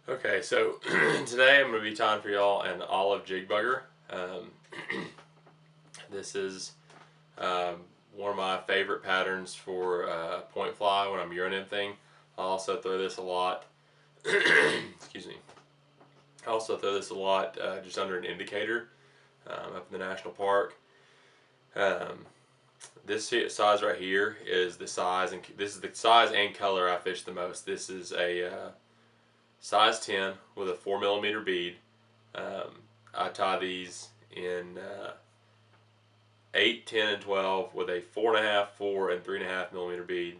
Okay, so today I'm going to be tying for y'all an olive jig bugger. This is one of my favorite patterns for point fly when I'm Euro nymphing. I also throw this a lot. Excuse me. I also throw this a lot just under an indicator up in the national park. This size right here is the size, and this is the size and color I fish the most. This is a size 10 with a 4mm bead. I tie these in 8, 10, and 12 with a 4.5, 4, and 3.5mm bead,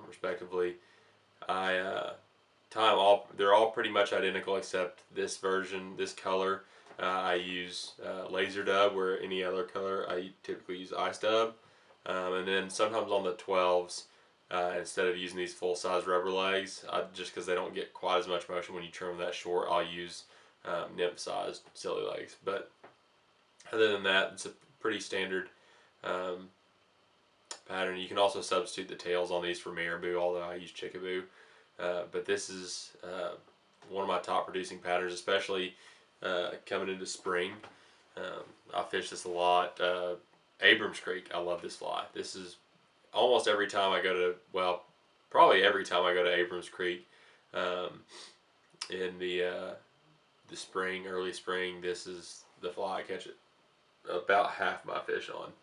respectively. I tie them all. They're all pretty much identical except this version, this color. I use laser dub, where any other color I typically use ice dub. And then sometimes on the 12s, instead of using these full-size rubber legs, just because they don't get quite as much motion when you trim them that short, I'll use nymph-sized silly legs. But other than that, it's a pretty standard pattern. You can also substitute the tails on these for marabou, although I use chickabou. But this is one of my top producing patterns, especially coming into spring. I fish this a lot. Abrams Creek, I love this fly. This is almost every time I go to, well, probably every time I go to Abrams Creek in the spring, early spring, this is the fly I catch it about half my fish on,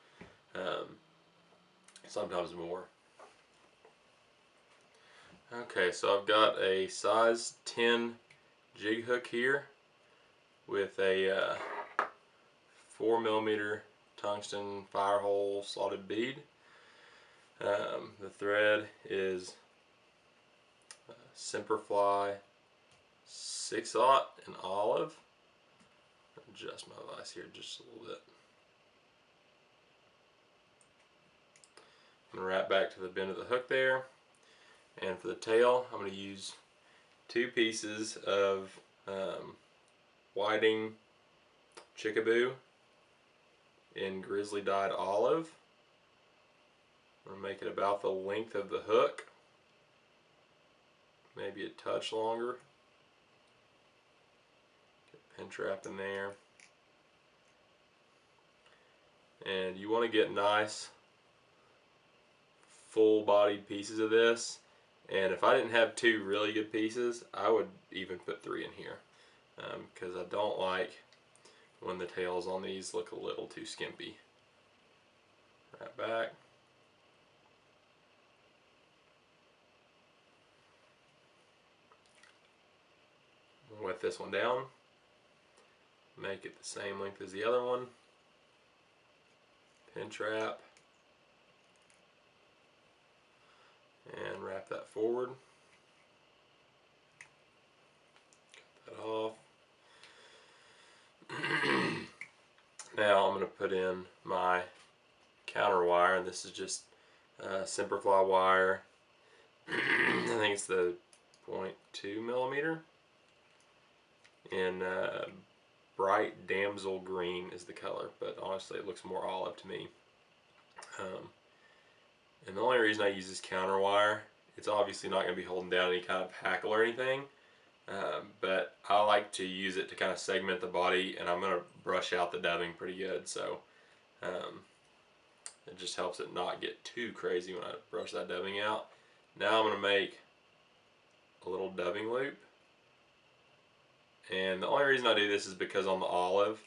sometimes more. Okay, so I've got a size 10 jig hook here with a 4mm tungsten Firehole slotted bead. The thread is Semperfli 6/0 in olive. Adjust my vise here just a little bit. I'm going to wrap back to the bend of the hook there. And for the tail, I'm going to use 2 pieces of whiting chickabou in grizzly dyed olive. I'm going to make it about the length of the hook, maybe a touch longer. Get a pin trap in there. And you want to get nice full-bodied pieces of this. And if I didn't have 2 really good pieces, I would even put 3 in here, because I don't like when the tails on these look a little too skimpy. Right back. Wet this one down. Make it the same length as the other one. Pin trap. And wrap that forward. Cut that off. Now I'm going to put in my counter wire, and this is just Semperfli wire. I think it's the 0.2mm in bright damsel green is the color, but honestly it looks more olive to me. And the only reason I use this counter wire, it's obviously not going to be holding down any kind of hackle or anything, but I like to use it to kind of segment the body, and I'm going to brush out the dubbing pretty good, so it just helps it not get too crazy when I brush that dubbing out. Now I'm going to make a little dubbing loop, and the only reason I do this is because on the olive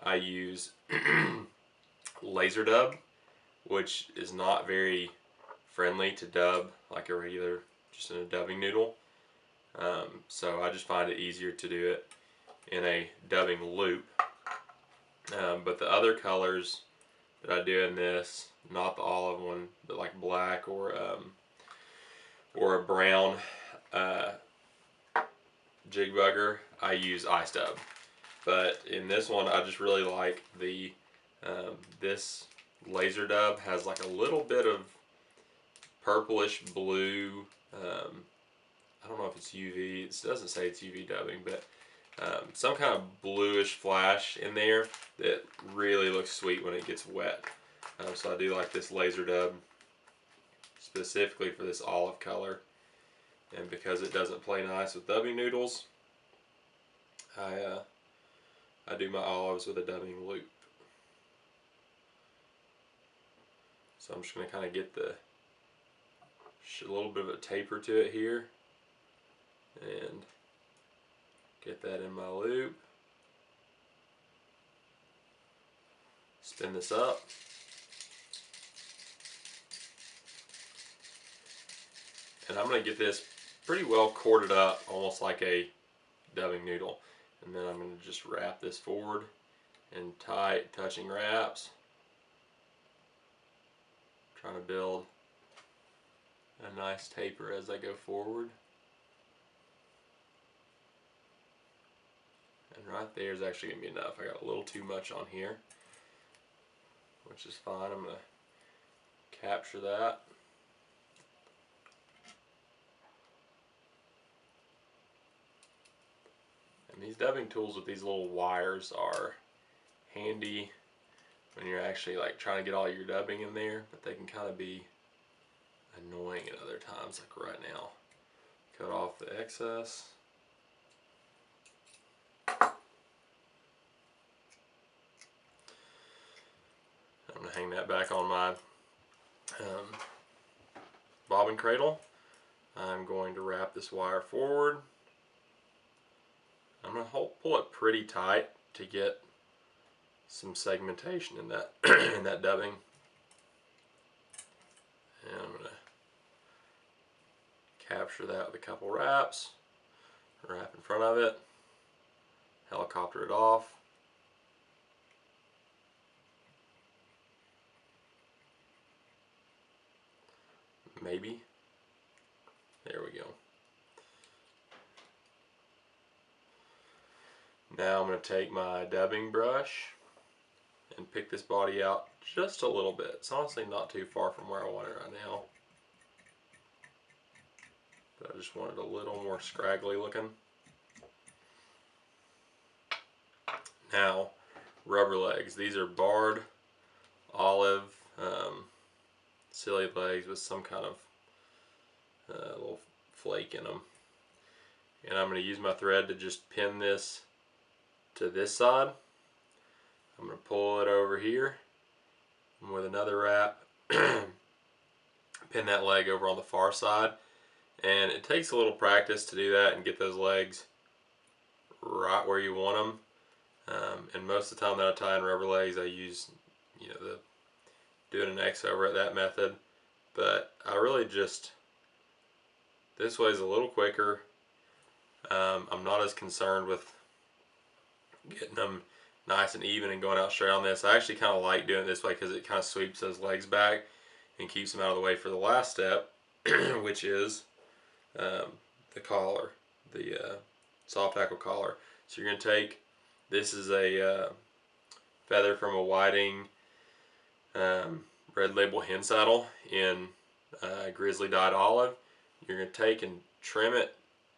I use laser dub, which is not very friendly to dub like a regular, just in a dubbing noodle. So I just find it easier to do it in a dubbing loop. But the other colors that I do in this, not the olive one, but like black or a brown jig bugger, I use ice dub. But in this one, I just really like the this laser dub has like a little bit of purplish blue. I don't know if it's UV. It doesn't say it's UV dubbing, but some kind of bluish flash in there that really looks sweet when it gets wet. So I do like this laser dub specifically for this olive color, and because it doesn't play nice with dubbing noodles, I do my olives with a dubbing loop. So I'm just going to kind of get a little bit of a taper to it here and get that in my loop. Spin this up. And I'm going to get this pretty well corded up, almost like a dubbing noodle. And then I'm going to just wrap this forward in tight touching wraps. Trying to build a nice taper as I go forward. And right there is actually going to be enough. I got a little too much on here, which is fine. I'm going to capture that. And these dubbing tools with these little wires are handy when you're actually like trying to get all your dubbing in there, but they can kind of be annoying at other times, like right now. Cut off the excess. I'm going to hang that back on my bobbin cradle. I'm going to wrap this wire forward. I'm going to pull it pretty tight to get some segmentation in that in that dubbing. And I'm going to capture that with a couple wraps. Wrap in front of it. Helicopter it off. Maybe. There we go. Now I'm going to take my dubbing brush and pick this body out just a little bit. It's honestly not too far from where I want it right now, but I just want it a little more scraggly looking. Now, rubber legs. These are barred olive silly legs with some kind of little flake in them. And I'm going to use my thread to just pin this to this side. I'm going to pull it over here and with another wrap pin that leg over on the far side. And it takes a little practice to do that and get those legs right where you want them. And most of the time that I tie in rubber legs, I use, doing an X over it, that method. But I really just, this way is a little quicker. I'm not as concerned with getting them nice and even and going out straight on this. I actually kind of like doing it this way because it kind of sweeps those legs back and keeps them out of the way for the last step, which is the collar, the soft hackle collar. So you're going to take, this is a feather from a whiting red label hen saddle in grizzly dyed olive. You're going to take and trim it,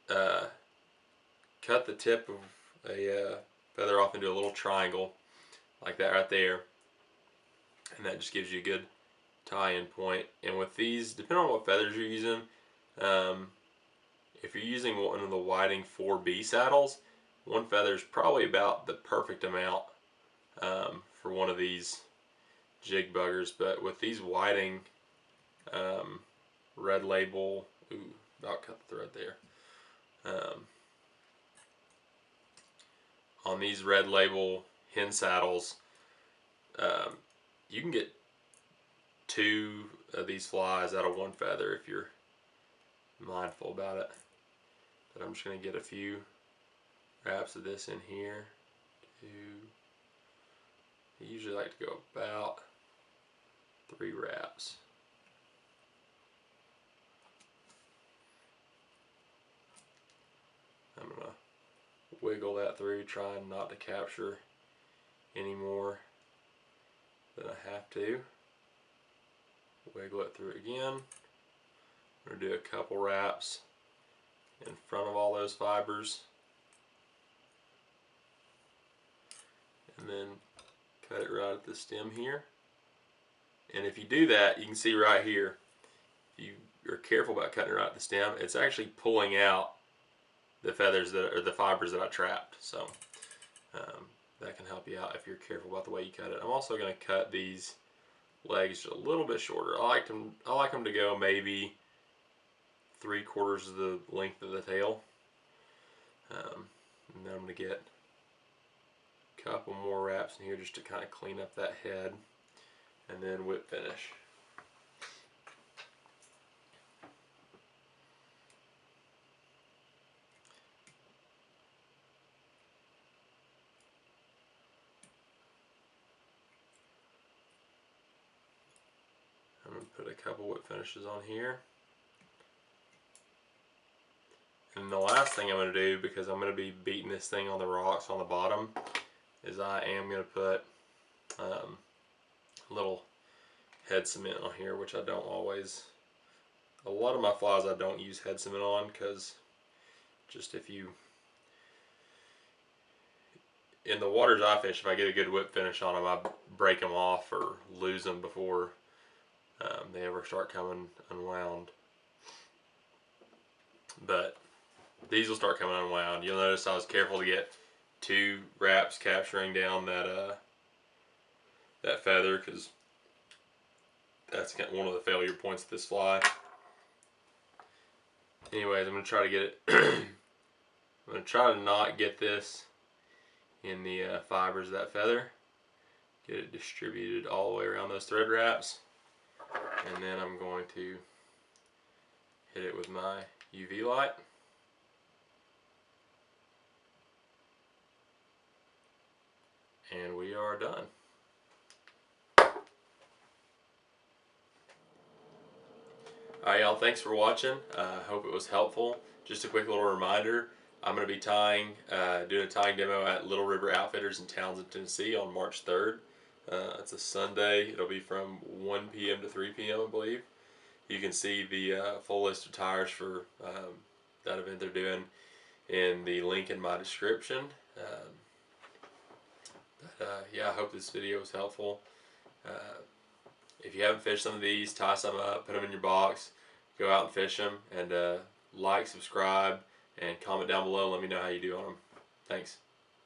cut the tip of a feather off into a little triangle like that right there, and that just gives you a good tie-in point. And with these, depending on what feathers you're using, if you're using one of the whiting 4B saddles, one feather is probably about the perfect amount for one of these Jig Buggers. But with these whiting red label, about cut the thread there. On these red label hen saddles, you can get 2 of these flies out of 1 feather if you're mindful about it. But I'm just going to get a few wraps of this in here. I usually like to go about 3 wraps. I'm going to wiggle that through, trying not to capture any more than I have to. Wiggle it through again. I'm going to do a couple wraps in front of all those fibers, and then cut it right at the stem here. And if you do that, you can see right here, if you are careful about cutting it right at the stem, it's actually pulling out the feathers that or the fibers that I trapped. So that can help you out if you're careful about the way you cut it. I'm also going to cut these legs a little bit shorter. I like them to go maybe 3/4 of the length of the tail. And then I'm going to get a couple more wraps in here just to kind of clean up that head, and then whip finish. I'm going to put a couple whip finishes on here. And the last thing I'm going to do, because I'm going to be beating this thing on the rocks on the bottom, is I am going to put a little head cement on here, which I don't always, a lot of my flies I don't use head cement on, because just if you, in the waters I fish, if I get a good whip finish on them, I break them off or lose them before they ever start coming unwound. But these will start coming unwound. You'll notice I was careful to get 2 wraps capturing down that that feather, because that's one of the failure points of this fly. Anyways, I'm going to try to get it I'm going to try to not get this in the fibers of that feather. Get it distributed all the way around those thread wraps. And then I'm going to hit it with my UV light. And we are done. Alright y'all, thanks for watching. Hope it was helpful. Just a quick little reminder, I'm going to be tying, doing a tying demo at Little River Outfitters in Townsend, Tennessee on March 3rd. It's a Sunday. It'll be from 1 p.m. to 3 p.m. I believe. You can see the full list of tires for that event they're doing in the link in my description. Yeah, I hope this video was helpful. If you haven't fished some of these, tie some up, put them in your box, go out and fish them, and like, subscribe, and comment down below and let me know how you do on them. Thanks.